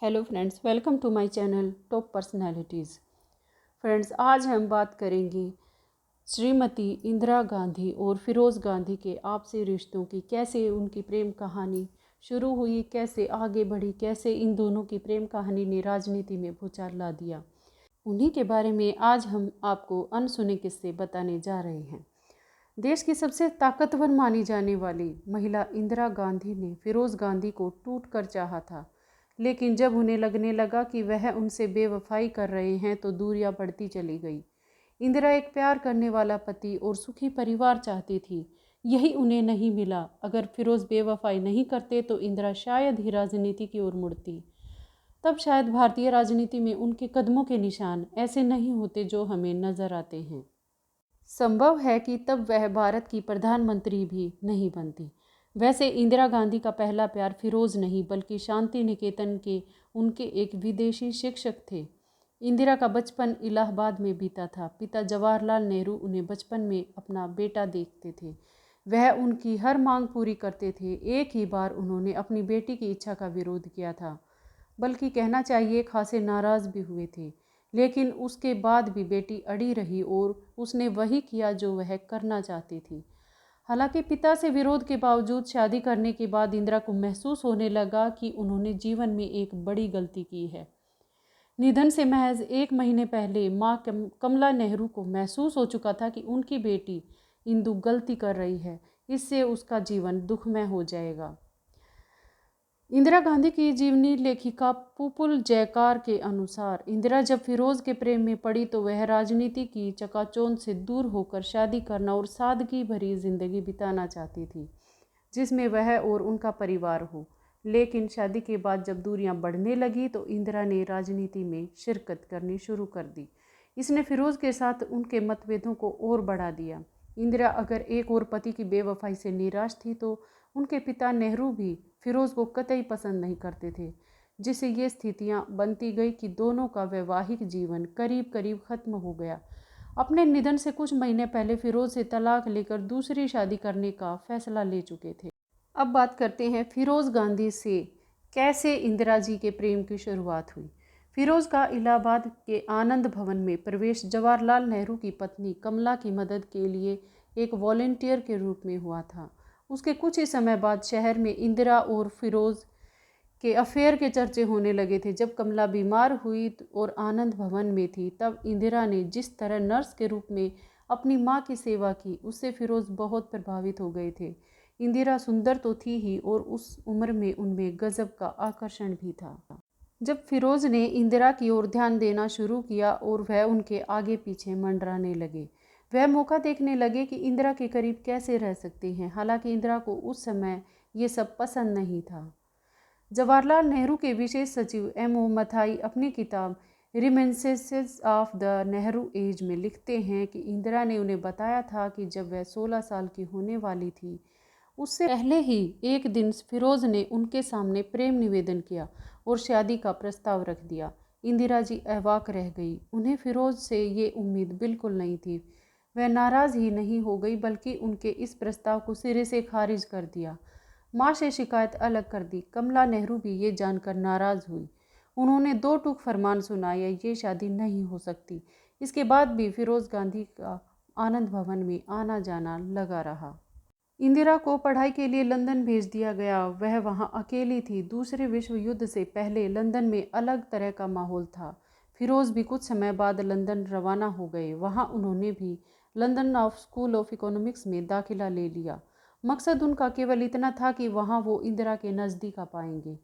Hello friends, welcome to my channel top personalities. Friends, आज हम बात करेंगे श्रीमती इंदिरा गांधी और फिरोज़ गांधी के आपसी रिश्तों की। कैसे उनकी प्रेम कहानी शुरू हुई, कैसे आगे बढ़ी, कैसे इन दोनों की प्रेम कहानी ने राजनीति में भूचाल ला दिया। उन्हीं के बारे में आज हम आपको अनसुने किस्से बताने जा रहे हैं। देश की सबसे ताकतवर मानी जाने वाली महिला इंदिरा गांधी ने फिरोज़ गांधी को टूट कर चाहा था, लेकिन जब उन्हें लगने लगा कि वह उनसे बेवफाई कर रहे हैं तो दूरियां बढ़ती चली गई। इंदिरा एक प्यार करने वाला पति और सुखी परिवार चाहती थी। यही उन्हें नहीं मिला। अगर फिरोज़ बेवफाई नहीं करते तो इंदिरा शायद ही राजनीति की ओर मुड़ती। तब शायद भारतीय राजनीति में उनके कदमों के निशान ऐसे नहीं होते जो हमें नजर आते हैं। संभव है कि तब वह भारत की प्रधानमंत्री भी नहीं बनती। वैसे इंदिरा गांधी का पहला प्यार फिरोज नहीं बल्कि शांति निकेतन के उनके एक विदेशी शिक्षक थे। इंदिरा का बचपन इलाहाबाद में बीता था। पिता जवाहरलाल नेहरू उन्हें बचपन में अपना बेटा देखते थे। वह उनकी हर मांग पूरी करते थे। एक ही बार उन्होंने अपनी बेटी की इच्छा का विरोध किया था, बल्कि कहना चाहिए खासे नाराज भी हुए थे। लेकिन उसके बाद भी बेटी अड़ी रही और उसने वही किया जो वह करना चाहती थी। हालांकि पिता से विरोध के बावजूद शादी करने के बाद इंदिरा को महसूस होने लगा कि उन्होंने जीवन में एक बड़ी गलती की है। निधन से महज 1 महीने पहले मां कमला नेहरू को महसूस हो चुका था कि उनकी बेटी इंदु गलती कर रही है, इससे उसका जीवन दुखमय हो जाएगा। इंदिरा गांधी की जीवनी लेखिका पुपुल जयकार के अनुसार इंदिरा जब फिरोज के प्रेम में पड़ी तो वह राजनीति की चकाचौंध से दूर होकर शादी करना और सादगी भरी जिंदगी बिताना चाहती थी, जिसमें वह और उनका परिवार हो। लेकिन शादी के बाद जब दूरियां बढ़ने लगी तो इंदिरा ने राजनीति में शिरकत करनी शुरू कर दी। इसने फिरोज के साथ उनके मतभेदों को और बढ़ा दिया। इंदिरा अगर एक और पति की बेवफाई से निराश थी तो उनके पिता नेहरू भी फिरोज़ को कतई पसंद नहीं करते थे, जिससे ये स्थितियां बनती गई कि दोनों का वैवाहिक जीवन करीब करीब खत्म हो गया। अपने निधन से कुछ महीने पहले फिरोज़ से तलाक लेकर दूसरी शादी करने का फैसला ले चुके थे। अब बात करते हैं फिरोज़ गांधी से कैसे इंदिरा जी के प्रेम की शुरुआत हुई। फिरोज़ का इलाहाबाद के आनंद भवन में प्रवेश जवाहरलाल नेहरू की पत्नी कमला की मदद के लिए एक वॉलेंटियर के रूप में हुआ था। उसके कुछ ही समय बाद शहर में इंदिरा और फिरोज़ के अफेयर के चर्चे होने लगे थे। जब कमला बीमार हुई और आनंद भवन में थी, तब इंदिरा ने जिस तरह नर्स के रूप में अपनी माँ की सेवा की, उससे फिरोज़ बहुत प्रभावित हो गए थे। इंदिरा सुंदर तो थी ही और उस उम्र में उनमें गजब का आकर्षण भी था। जब फिरोज़ ने इंदिरा की ओर ध्यान देना शुरू किया और वह उनके आगे पीछे मंडराने लगे, वह मौका देखने लगे कि इंदिरा के करीब कैसे रह सकते हैं। हालांकि इंदिरा को उस समय ये सब पसंद नहीं था। जवाहरलाल नेहरू के विशेष सचिव M.O. मथाई अपनी किताब रिमेंसेंसेस ऑफ द नेहरू एज में लिखते हैं कि इंदिरा ने उन्हें बताया था कि जब वह 16 साल की होने वाली थी, उससे पहले ही एक दिन फिरोज़ ने उनके सामने प्रेम निवेदन किया और शादी का प्रस्ताव रख दिया। इंदिरा जी अवाक रह गई। उन्हें फिरोज़ से ये उम्मीद बिल्कुल नहीं थी। वह नाराज़ ही नहीं हो गई बल्कि उनके इस प्रस्ताव को सिरे से खारिज कर दिया। माँ से शिकायत अलग कर दी। कमला नेहरू भी ये जानकर नाराज़ हुई। उन्होंने 2 टूक फरमान सुनाया, ये शादी नहीं हो सकती। इसके बाद भी फिरोज़ गांधी का आनंद भवन में आना जाना लगा रहा। इंदिरा को पढ़ाई के लिए लंदन भेज दिया गया। वह वहां अकेली थी। दूसरे विश्व युद्ध से पहले लंदन में अलग तरह का माहौल था। फिरोज़ भी कुछ समय बाद लंदन रवाना हो गए। वहां उन्होंने भी लंदन स्कूल ऑफ इकोनॉमिक्स में दाखिला ले लिया। मकसद उनका केवल इतना था कि वहां वो इंदिरा के नज़दीक आ पाएंगे।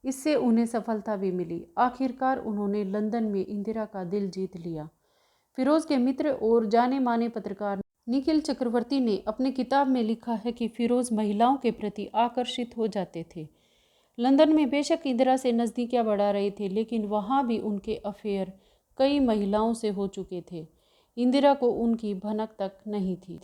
इससे उन्हें सफलता भी मिली। आखिरकार उन्होंने लंदन में इंदिरा का दिल जीत लिया। फिरोज़ के मित्र और जाने माने पत्रकार निखिल चक्रवर्ती ने अपनी किताब में लिखा है कि फिरोज़ महिलाओं के प्रति आकर्षित हो जाते थे। लंदन में बेशक इंदिरा से नज़दीकियां बढ़ा रहे थे, लेकिन वहाँ भी उनके अफेयर कई महिलाओं से हो चुके थे। इंदिरा को उनकी भनक तक नहीं थी।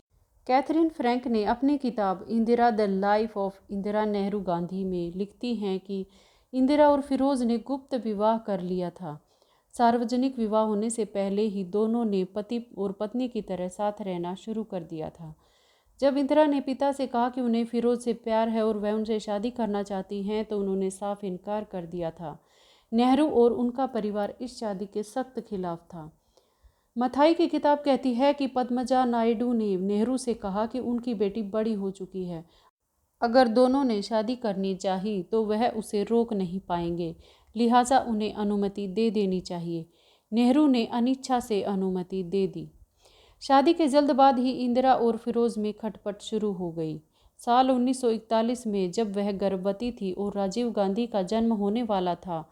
कैथरीन फ्रैंक ने अपनी किताब Indira the life of Indira Nehru Gandhi में लिखती हैं कि इंदिरा और फिरोज़ ने गुप्त विवाह कर लिया था। सार्वजनिक विवाह होने से पहले ही दोनों ने पति और पत्नी की तरह साथ रहना शुरू कर दिया था। जब इंदिरा ने पिता से कहा कि उन्हें फिरोज़ से प्यार है और वह उनसे शादी करना चाहती हैं, तो उन्होंने साफ इनकार कर दिया था। नेहरू और उनका परिवार इस शादी के सख्त खिलाफ था। मथाई की किताब कहती है कि पद्मजा नायडू ने नेहरू से कहा कि उनकी बेटी बड़ी हो चुकी है, अगर दोनों ने शादी करनी चाही तो वह उसे रोक नहीं पाएंगे, लिहाजा उन्हें अनुमति दे देनी चाहिए। नेहरू ने अनिच्छा से अनुमति दे दी। शादी के जल्द बाद ही इंदिरा और फिरोज में खटपट शुरू हो गई। साल 1941 में जब वह गर्भवती थी और राजीव गांधी का जन्म होने वाला था,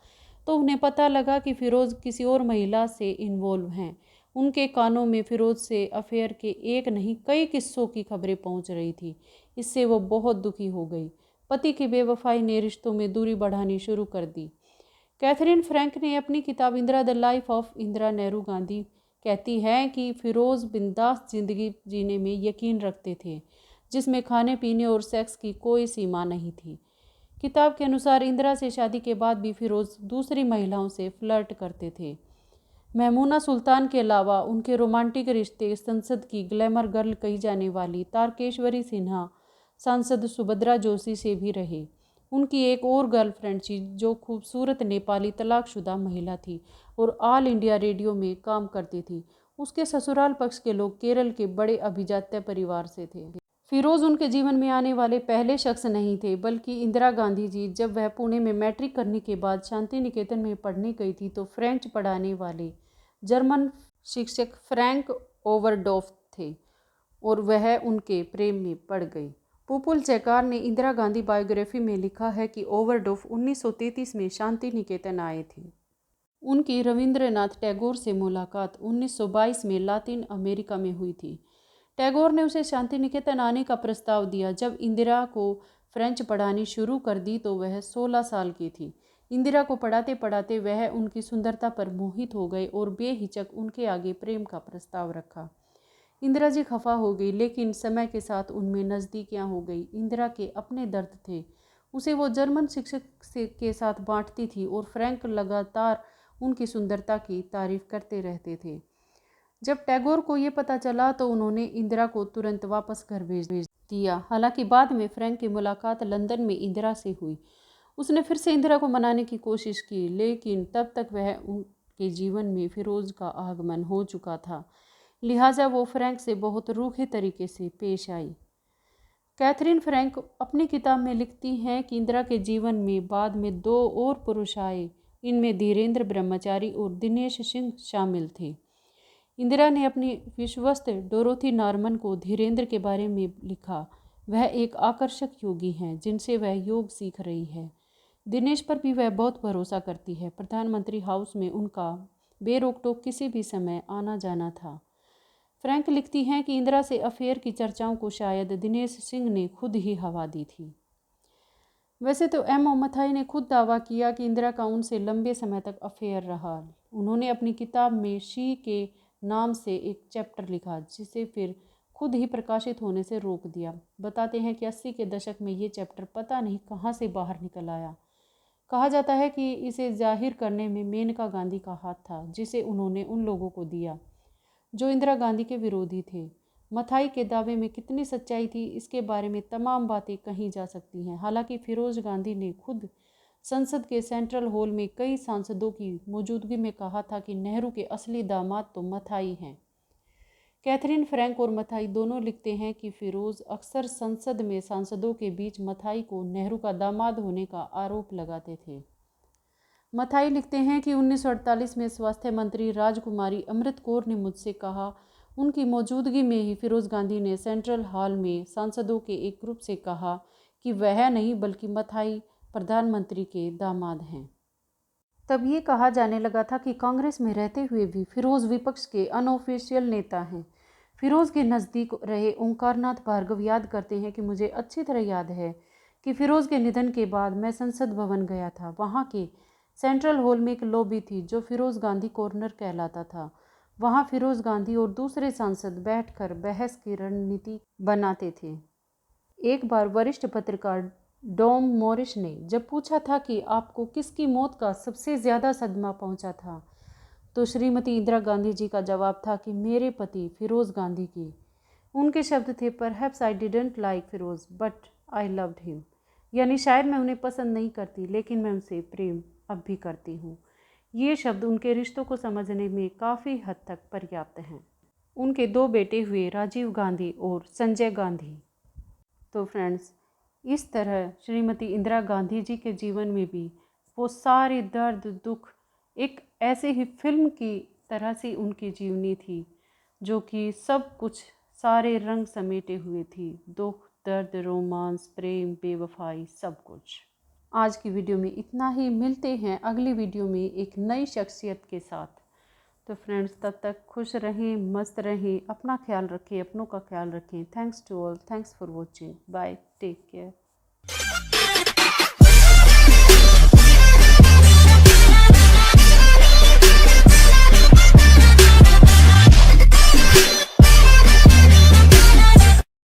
तो उन्हें पता लगा कि फिरोज किसी और महिला से इन्वॉल्व हैं। उनके कानों में फिरोज से अफेयर के एक नहीं कई किस्सों की खबरें पहुंच रही थी। इससे वो बहुत दुखी हो गई। पति की बेवफाई ने रिश्तों में दूरी बढ़ानी शुरू कर दी। कैथरीन फ्रैंक ने अपनी किताब Indira the life of Indira Nehru Gandhi कहती है कि फिरोज बिंदास जिंदगी जीने में यकीन रखते थे, जिसमें खाने पीने और सेक्स की कोई सीमा नहीं थी। किताब के अनुसार इंदिरा से शादी के बाद भी फिरोज दूसरी महिलाओं से फ्लर्ट करते थे। महमूना सुल्तान के अलावा उनके रोमांटिक रिश्ते संसद की ग्लैमर गर्ल कही जाने वाली तारकेश्वरी सिन्हा, सांसद सुभद्रा जोशी से भी रहे। उनकी एक और गर्लफ्रेंड थी जो खूबसूरत नेपाली तलाकशुदा महिला थी और ऑल इंडिया रेडियो में काम करती थी। उसके ससुराल पक्ष के लोग केरल के बड़े अभिजात्य परिवार से थे। फिरोज उनके जीवन में आने वाले पहले शख्स नहीं थे, बल्कि इंदिरा गांधी जी जब वह पुणे में मैट्रिक करने के बाद शांति निकेतन में पढ़ने गई थी तो फ्रेंच पढ़ाने वाले जर्मन शिक्षक फ्रैंक ओवरडोफ थे और वह उनके प्रेम में पड़ गई। पुपुल चेकार ने इंदिरा गांधी बायोग्राफी में लिखा है कि ओवरडोफ 1933 में शांति निकेतन आए थे। उनकी रविंद्रनाथ टैगोर से मुलाकात 1922 में लातिन अमेरिका में हुई थी। टैगोर ने उसे शांति निकेतन आने का प्रस्ताव दिया। जब इंदिरा को फ्रेंच पढ़ानी शुरू कर दी तो वह 16 साल की थी। इंदिरा को पढ़ाते पढ़ाते वह उनकी सुंदरता पर मोहित हो गए और बेहिचक उनके आगे प्रेम का प्रस्ताव रखा। इंदिरा जी खफा हो गई, लेकिन समय के साथ उनमें नज़दीकियाँ हो गई। इंदिरा के अपने दर्द थे, उसे वो जर्मन शिक्षक के साथ बांटती थी और फ्रैंक लगातार उनकी सुंदरता की तारीफ करते रहते थे। जब टैगोर को ये पता चला तो उन्होंने इंदिरा को तुरंत वापस घर भेज दिया। हालांकि बाद में फ्रैंक की मुलाकात लंदन में इंदिरा से हुई। उसने फिर से इंदिरा को मनाने की कोशिश की, लेकिन तब तक वह उनके जीवन में फिरोज का आगमन हो चुका था, लिहाजा वो फ्रैंक से बहुत रूखे तरीके से पेश आई। कैथरीन फ्रैंक अपनी किताब में लिखती हैं कि इंदिरा के जीवन में बाद में 2 और पुरुष आए। इनमें धीरेन्द्र ब्रह्मचारी और दिनेश सिंह शामिल थे। इंदिरा ने अपनी विश्वस्त डोरोथी नॉर्मन को धीरेन्द्र के बारे में लिखा। वह एक आकर्षक योगी हैं जिनसे वह योग सीख रही है। दिनेश पर भी वह बहुत भरोसा करती है। प्रधानमंत्री हाउस में उनका बेरोक-टोक किसी भी समय आना जाना था। फ्रैंक लिखती हैं कि इंदिरा से अफेयर की चर्चाओं को शायद दिनेश सिंह ने खुद ही हवा दी थी। वैसे तो एम मथाई ने खुद दावा किया कि इंदिरा का उनसे लंबे समय तक अफेयर रहा। उन्होंने अपनी किताब में शी के नाम से एक चैप्टर लिखा, जिसे फिर खुद ही प्रकाशित होने से रोक दिया। बताते हैं कि 80 के दशक में ये चैप्टर पता नहीं कहाँ से बाहर निकल आया। कहा जाता है कि इसे जाहिर करने में मेनका गांधी का हाथ था, जिसे उन्होंने उन लोगों को दिया जो इंदिरा गांधी के विरोधी थे। मथाई के दावे में कितनी सच्चाई थी, इसके बारे में तमाम बातें कही जा सकती हैं। हालांकि फिरोज गांधी ने खुद संसद के सेंट्रल हॉल में कई सांसदों की मौजूदगी में कहा था कि नेहरू के असली दामाद तो मथाई हैं। कैथरीन फ्रैंक और मथाई दोनों लिखते हैं कि फिरोज अक्सर संसद में सांसदों के बीच मथाई को नेहरू का दामाद होने का आरोप लगाते थे। मथाई लिखते हैं कि 1948 में स्वास्थ्य मंत्री राजकुमारी अमृत कौर ने मुझसे कहा, उनकी मौजूदगी में ही फिरोज गांधी ने सेंट्रल हॉल में सांसदों के एक ग्रुप से कहा कि वह नहीं बल्कि मथाई प्रधानमंत्री के दामाद हैं। तब ये कहा जाने लगा था कि कांग्रेस में रहते हुए भी फिरोज विपक्ष के अनऑफिशियल नेता हैं। फिरोज के नज़दीक रहे ओंकारनाथ भार्गव याद करते हैं कि मुझे अच्छी तरह याद है कि फिरोज के निधन के बाद मैं संसद भवन गया था। वहाँ के सेंट्रल हॉल में एक लॉबी थी जो फिरोज गांधी कॉर्नर कहलाता था। वहाँ फिरोज गांधी और दूसरे सांसद बैठकर बहस की रणनीति बनाते थे। एक बार वरिष्ठ पत्रकार डॉम मॉरिस ने जब पूछा था कि आपको किसकी मौत का सबसे ज़्यादा सदमा पहुंचा था, तो श्रीमती इंदिरा गांधी जी का जवाब था कि मेरे पति फिरोज गांधी की। उनके शब्द थे, perhaps I didn't like Feroze but I loved him, यानी शायद मैं उन्हें पसंद नहीं करती लेकिन मैं उनसे प्रेम अब भी करती हूँ। ये शब्द उनके रिश्तों को समझने में काफ़ी हद तक पर्याप्त हैं। उनके 2 बेटे हुए, राजीव गांधी और संजय गांधी। तो फ्रेंड्स, इस तरह श्रीमती इंदिरा गांधी जी के जीवन में भी वो सारे दर्द दुख एक ऐसे ही फिल्म की तरह से उनकी जीवनी थी, जो कि सब कुछ सारे रंग समेटे हुए थी। दुख, दर्द, रोमांस, प्रेम, बेवफाई, सब कुछ। आज की वीडियो में इतना ही। मिलते हैं अगली वीडियो में एक नई शख्सियत के साथ। तो फ्रेंड्स, तब तक खुश रहें, मस्त रहें, अपना ख्याल रखें, अपनों का ख्याल रखें। Thanks to all, thanks for watching, bye, take care.